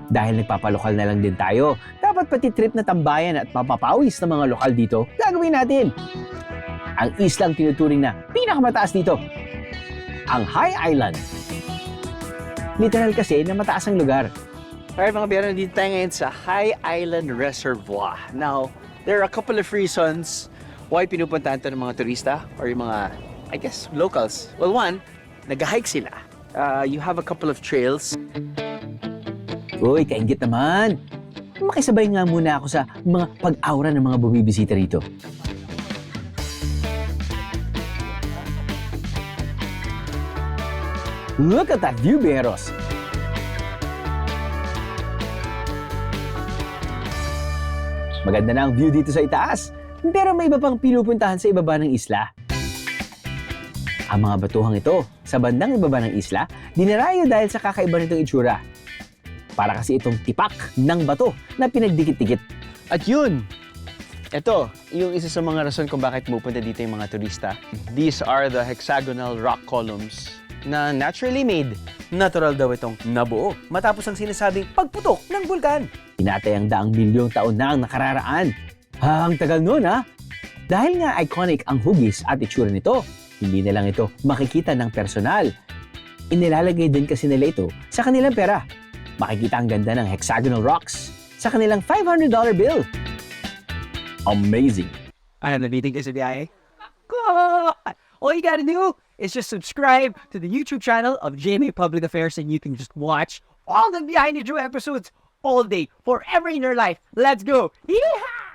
Dahil nagpapalokal na lang din tayo, dapat pati trip na tambayan at mapapawis ng mga lokal dito, gagawin natin. Ang islang tinuturing na pinakamataas dito, ang High Island. Literal kasi na mataas ang lugar. Alright mga biyano, dito tayo ngayon sa High Island Reservoir. Now, there are a couple of reasons why pinupuntahan ito ng mga turista or yung mga, I guess, locals. Well, one, nag-hike sila. You have a couple of trails. Uy, kaingit naman. Makisabay nga muna ako sa mga pag-aura ng mga bumibisita rito. Look at that view, Beros! Maganda na ang view dito sa itaas, pero may iba pang pinupuntahan sa ibaba ng isla. Ang mga batuhang ito, sa bandang ibaba ng isla, dinarayo dahil sa kakaiba nitong itsura. Para kasi itong tipak ng bato na pinagdikit-dikit. At yun, ito, yung isa sa mga rason kung bakit pupunta dito yung mga turista. These are the hexagonal rock columns na naturally made. Natural daw itong nabuo matapos ang sinasabing pagputok ng bulkan. Hinatay ang daang milyong taon na ang nakararaan. Ang tagal nun, ha? Dahil nga iconic ang hugis at itsura nito, hindi na lang ito makikita ng personal. Inilalagay din kasi nila ito sa kanilang pera. Makikita ang ganda ng hexagonal rocks sa kanilang $500 bill. Amazing! I have the meeting is a BIA. All you gotta do is just subscribe to the YouTube channel of GMA Public Affairs and you can just watch all the Behind the Drew episodes all day, forever in your life. Let's go! Yeehaw!